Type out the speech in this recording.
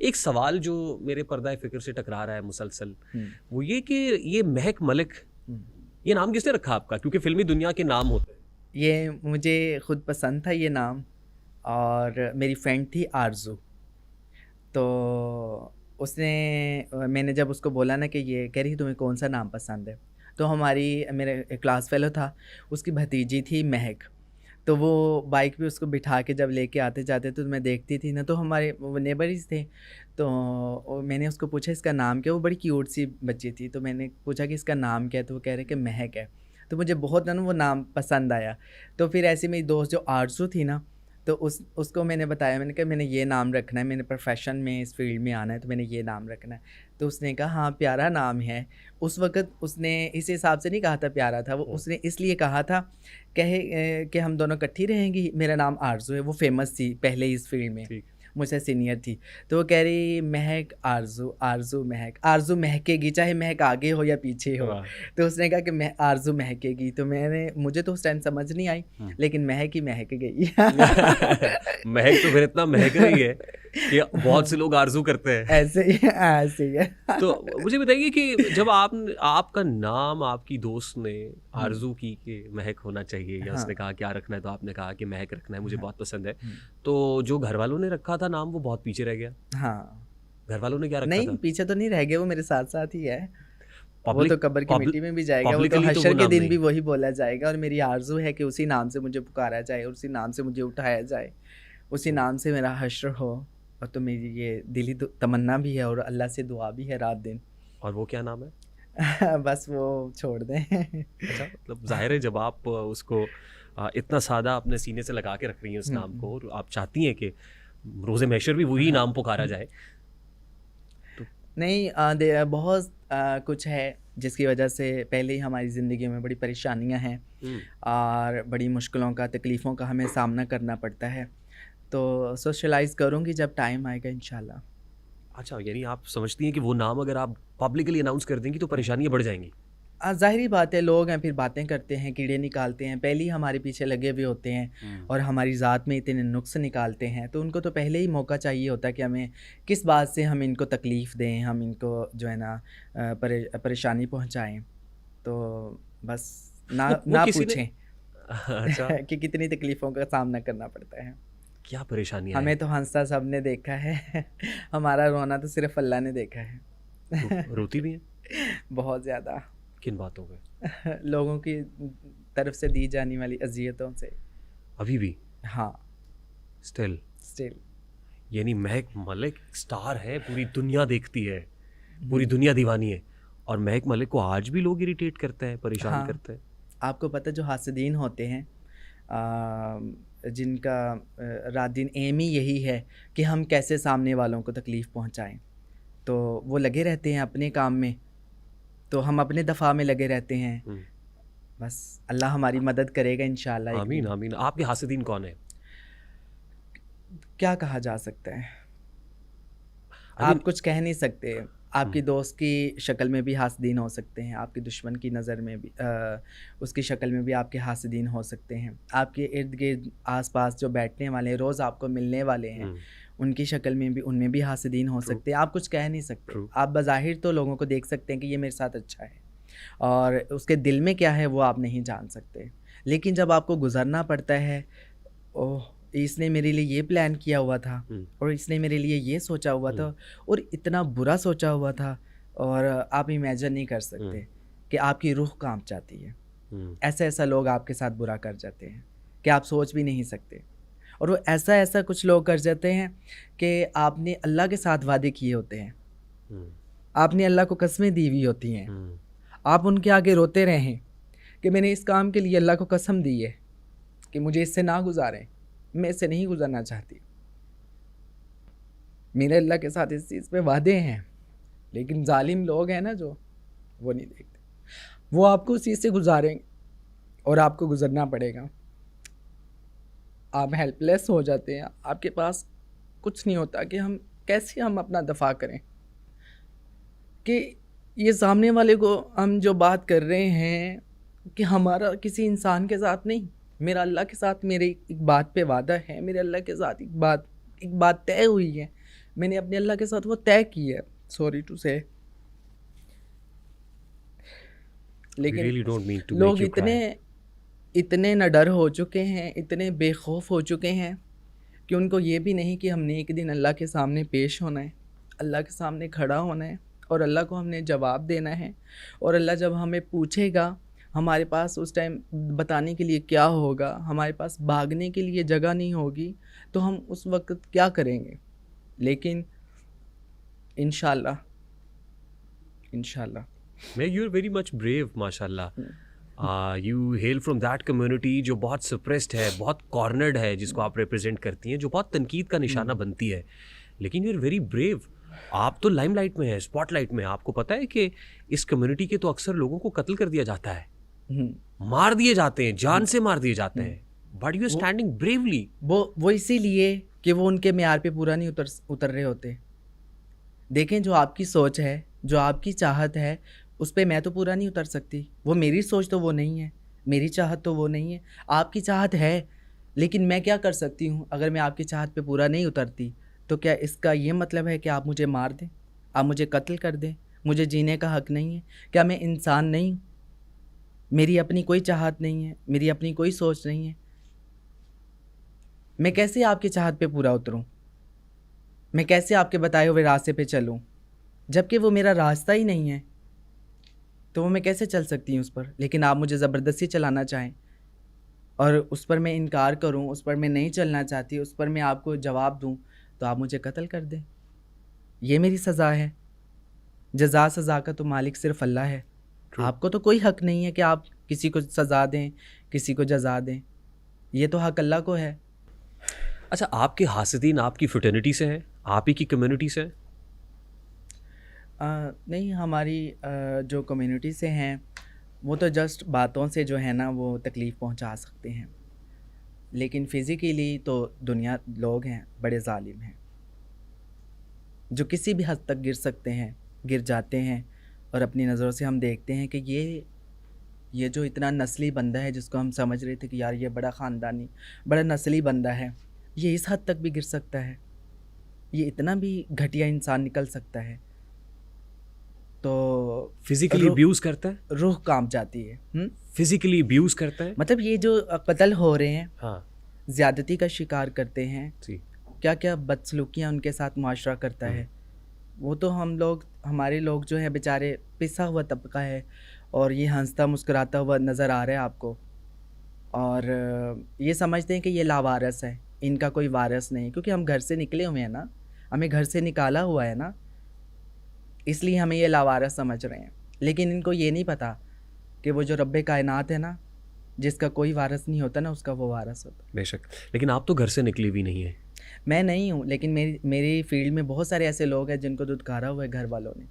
एक सवाल जो मेरे पर्दा फिक्र से टकरा रहा है मुसलसल, वो ये कि ये महक मलिक, ये नाम किसने रखा आपका? क्योंकि फिल्मी दुनिया के नाम होते हैं। ये मुझे खुद पसंद था ये नाम, और मेरी फ्रेंड थी आरजू, तो उसने मैंने जब उसको बोला ना कि ये कह रही तुम्हें कौन सा नाम पसंद है, तो मेरे क्लास फेलो था, उसकी भतीजी थी महक, तो वो बाइक पे उसको बिठा के जब लेके आते जाते तो मैं देखती थी ना, तो हमारे वो नेबर्स थे, तो मैंने उसको पूछा इसका नाम क्या, वो बड़ी क्यूट सी बच्ची थी, तो मैंने पूछा कि इसका नाम क्या है, तो वो कह रहे कि महक है। तो मुझे बहुत ना वो नाम पसंद आया। तो फिर ऐसे मेरी दोस्त जो आरजू थी ना, तो उसको मैंने बताया, मैंने कहा मैंने ये नाम रखना है, मैंने प्रोफेशन में इस फील्ड में आना है, तो मैंने ये नाम रखना है। तो उसने कहा हाँ प्यारा नाम है। उस वक़्त उसने इस हिसाब से नहीं कहा था प्यारा था, वो उसने इसलिए कहा था कि हम दोनों इकट्ठी रहेंगी, मेरा नाम आरज़ू है, वो फ़ेमस थी पहले ही इस फ़ील्ड में, ठीक। मुझसे सीनियर थी। तो वो कह रही महक आरज़ू, आरज़ू महक, आरज़ू महकेगी, चाहे महक आगे हो या पीछे हो। वाह। तो उसने कहा कि मैं आरज़ू महकेगी, तो मुझे तो उस टाइम समझ नहीं आई, लेकिन महक ही महक गई। महक तो फिर इतना महक रही है कि बहुत से लोग आरज़ू करते हैं। ऐसे ही है। तो मुझे बताइए कि जब आपका नाम आपकी दोस्त ने आरज़ू की कि महक होना चाहिए, या हाँ, उसने कहा क्या रखना है, तो आपने कहा कि महक रखना है, मुझे हाँ, बहुत पसंद है। हुँ, तो जो घरवालों ने रखा था नाम, वो बहुत पीछे रह गया। हाँ। घरवालों ने क्या रखा नहीं, था? पीछे तो नहीं रह गए, वो मेरे साथ-साथ ही है। वो तो पब्लिक कब्र की पब्ल मिट्टी में भी जाएगा, वो तो पब्लिकली तो वो हश्र के नाम दिन नहीं। भी वही बोला जाएगा, और मेरी आरज़ू है कि उसी नाम से मुझे पुकारा जाए, और उसी नाम से मुझे उठाया जाए, उसी हुँ। नाम से मेरा हश्र हो। और तो मेरी ये दिली तमन्ना भी है, और अल्लाह से दुआ भी है रात दिन। और वो क्या नाम है? बस वो छोड़ दें। अच्छा, मतलब ज़ाहिर है जब आप उसको इतना सादा अपने सीने से लगा के रख रही हैं उस हुँ, नाम को, हुँ। और आप चाहती हैं कि रोज़े महशर भी वही हाँ। नाम पुकारा हुँ। जाए। तो नहीं, बहुत कुछ है जिसकी वजह से पहले ही हमारी ज़िंदगी में बड़ी परेशानियाँ हैं, हुँ। और बड़ी मुश्किलों का, तकलीफ़ों का हमें सामना करना पड़ता है। तो सोशलाइज़ करूँगी जब टाइम आएगा इंशाल्लाह। अच्छा, यानी आप समझती हैं कि वो नाम अगर आप पब्लिकली अनाउंस कर देंगी तो हुँ। परेशानियाँ बढ़ जाएँगी। ज़ाहिर-सी बात है, लोग हैं फिर बातें करते हैं, कीड़े निकालते हैं, पहले ही हमारे पीछे लगे हुए होते हैं, हुँ। और हमारी ज़ात में इतने नुक्स निकालते हैं, तो उनको तो पहले ही मौका चाहिए होता है कि हमें किस बात से हम इनको तकलीफ़ दें, हम इनको जो है ना परेशानी पहुँचाएँ। तो बस ना वो ना किसी ने पूछें अच्छा, कि कितनी तकलीफ़ों का सामना करना पड़ता है। क्या परेशानियाँ हमें हैं? तो हँसता सबने देखा है, हमारा रोना तो सिर्फ़ अल्लाह ने देखा है। रोती भी हैं? बहुत ज़्यादा। किन बातों पे? लोगों की तरफ से दी जाने वाली अज़ियतों से। अभी भी? हाँ, स्टिल? स्टिल। यानी महक मलिक स्टार है, पूरी दुनिया देखती है, पूरी हुँ, दुनिया दीवानी है, और महक मलिक को आज भी लोग इरिटेट करते हैं, परेशान हाँ, करते हैं। आपको पता है जो हासदीन होते हैं, जिनका रात-दिन एम ही यही है कि हम कैसे सामने वालों को तकलीफ़ पहुँचाएँ। तो वो लगे रहते हैं अपने काम में, तो हम अपने दफ़ा में लगे रहते हैं। हुँ। बस अल्लाह हमारी मदद करेगा इंशाअल्लाह एक आमीन, दिन। आमीन। आपके हासिदीन कौन है? क्या कहा जा सकता है? आई मीन आप कुछ कह नहीं सकते। हुँ, आपकी दोस्त की शक्ल में भी हासदीन हो सकते हैं, आपके दुश्मन की नज़र में भी उसकी शक्ल में भी आपके हासदीन हो सकते हैं। आपके इर्द-गिर्द आस-पास जो बैठने वाले हैं, रोज़ आपको मिलने वाले हैं, हुँ, उनकी शक्ल में भी, उनमें भी हासदीन हो ट्रू, सकते हैं। आप कुछ कह नहीं सकते। ट्रू। आप बज़ाहिर तो लोगों को देख सकते हैं कि ये मेरे साथ अच्छा है, और उसके दिल में क्या है वो आप नहीं जान सकते। लेकिन जब आपको गुज़रना पड़ता है, ओह! इसने मेरे लिए ये प्लान किया हुआ था, हुँ, और इसने मेरे लिए ये सोचा हुआ हुँ, था, और इतना बुरा सोचा हुआ था, और आप इमेजिन नहीं कर हुँ, सकते कि आपकी रूह काँप जाती है। हुँ, ऐसा-ऐसा लोग आपके साथ बुरा कर जाते हैं कि आप सोच भी नहीं सकते। और वो ऐसा-ऐसा कुछ लोग कर जाते हैं कि आपने अल्लाह के साथ वादे किए होते हैं, हुँ, आपने अल्लाह को कसमें दी हुई होती हैं, हुँ, आप उनके आगे रोते रहें कि मैंने इस काम के लिए अल्लाह को कसम दी है कि मुझे इससे ना गुज़ारें, मैं इससे नहीं गुज़रना चाहती। मेरे अल्लाह के साथ इस चीज़ पे वादे हैं, लेकिन ज़ालिम लोग हैं ना जो, वो नहीं देखते। वो आपको उस चीज़ से गुज़ारेंगे, और आपको गुज़रना पड़ेगा। आप हेल्पलेस हो जाते हैं, आपके पास कुछ नहीं होता कि कैसे हम अपना दफ़ा करें, कि ये सामने वाले को हम जो बात कर रहे हैं कि हमारा किसी इंसान के साथ नहीं, मेरा अल्लाह के साथ मेरे एक बात पे वादा है, मेरे अल्लाह के साथ एक बात तय हुई है। मैंने अपने अल्लाह के साथ वो तय की है, सॉरी टू से। We लेकिन really don't mean to make लोग you इतने cry. इतने नडर हो चुके हैं, इतने बेखौफ हो चुके हैं कि उनको ये भी नहीं कि हमने एक दिन अल्लाह के सामने पेश होना है, अल्लाह के सामने खड़ा होना है और अल्लाह को हमने जवाब देना है। और अल्लाह जब हमें पूछेगा, हमारे पास उस टाइम बताने के लिए क्या होगा, हमारे पास भागने के लिए जगह नहीं होगी, तो हम उस वक्त क्या करेंगे। लेकिन इंशाल्लाह, इंशाल्लाह। You're very much brave, माशाल्लाह. You hail from that community जो बहुत suppressed है, बहुत cornered है, जिसको आप represent करती हैं, जो बहुत तनकीद का निशाना बनती है. लेकिन you're very brave. आप तो लाइमलाइट में हैं, स्पॉटलाइट में. आपको पता है कि इस कम्युनिटी के तो अक्सर लोगों को कत्ल कर दिया जाता है, मार दिए जाते हैं, जान से मार दिए जाते हैं. But you are standing bravely. वो इसीलिए कि वो उनके मेयार पे पूरा नहीं उतर रहे होते। देखें, जो आपकी सोच है, जो आपकी चाहत है, उस पे मैं तो पूरा नहीं उतर सकती। वो मेरी सोच तो वो नहीं है, मेरी चाहत तो वो नहीं है। आपकी चाहत है, लेकिन मैं क्या कर सकती हूँ? अगर मैं आपकी चाहत पे पूरा नहीं उतरती, तो क्या इसका ये मतलब है कि आप मुझे मार दें, आप मुझे कत्ल कर दें, मुझे जीने का हक़ नहीं है? क्या मैं इंसान नहीं हूँ? मेरी अपनी कोई चाहत नहीं है, मेरी अपनी कोई सोच नहीं है? मैं कैसे आपकी चाहत पे पूरा उतरूँ? मैं कैसे आपके बताए हुए रास्ते पे चलूँ, जबकि वो मेरा रास्ता ही नहीं है? तो वो मैं कैसे चल सकती हूँ उस पर? लेकिन आप मुझे ज़बरदस्ती चलाना चाहें और उस पर मैं इनकार करूँ, उस पर मैं नहीं चलना चाहती, उस पर मैं आपको जवाब दूँ, तो आप मुझे कत्ल कर दें। ये मेरी सज़ा है। जज़ा सज़ा का तो मालिक सिर्फ अल्लाह है। आपको तो कोई हक़ नहीं है कि आप किसी को सज़ा दें, किसी को जज़ा दें। ये तो हक़ अल्लाह को है। अच्छा, आपके हासिदीन आपकी फ्रेटर्निटी से हैं, आप ही की कम्युनिटी से हैं? नहीं, हमारी जो कम्युनिटी से हैं, वो तो जस्ट बातों से जो है ना, वो तकलीफ़ पहुंचा सकते हैं। लेकिन फ़िज़िकली तो दुनिया लोग हैं, बड़े ज़ालिम हैं, जो किसी भी हद तक गिर सकते हैं, गिर जाते हैं। और अपनी नज़रों से हम देखते हैं कि ये जो इतना नस्ली बंदा है, जिसको हम समझ रहे थे कि यार ये बड़ा ख़ानदानी, बड़ा नस्ली बंदा है, ये इस हद तक भी गिर सकता है, ये इतना भी घटिया इंसान निकल सकता है। तो फिजिकली अब्यूज़ करता है, रूह कांप जाती है। फिजिकली अब्यूज़ करता है। मतलब ये जो कत्ल हो रहे हैं, हाँ, ज़्यादती का शिकार करते हैं, जी, क्या क्या बदसलूकियाँ उनके साथ मुआशरा करता है, वो तो हमारे लोग जो है बेचारे, पिसा हुआ तबका है, और ये हंसता मुस्कुराता हुआ नज़र आ रहा है आपको, और ये समझते हैं कि ये लावारिस है, इनका कोई वारिस नहीं, क्योंकि हम घर से निकले हुए हैं ना, हमें घर से निकाला हुआ है ना, इसलिए हमें ये लावारिस समझ रहे हैं। लेकिन इनको ये नहीं पता कि वो जो रब्बे कायनात है ना, जिसका कोई वारिस नहीं होता ना, उसका वो वारिस होता। बेशक। लेकिन आप तो घर से निकली भी नहीं है। मैं नहीं हूँ, लेकिन मेरी फील्ड में बहुत सारे ऐसे लोग हैं जिनको दुत्कारा हुआ है घर वालों ने।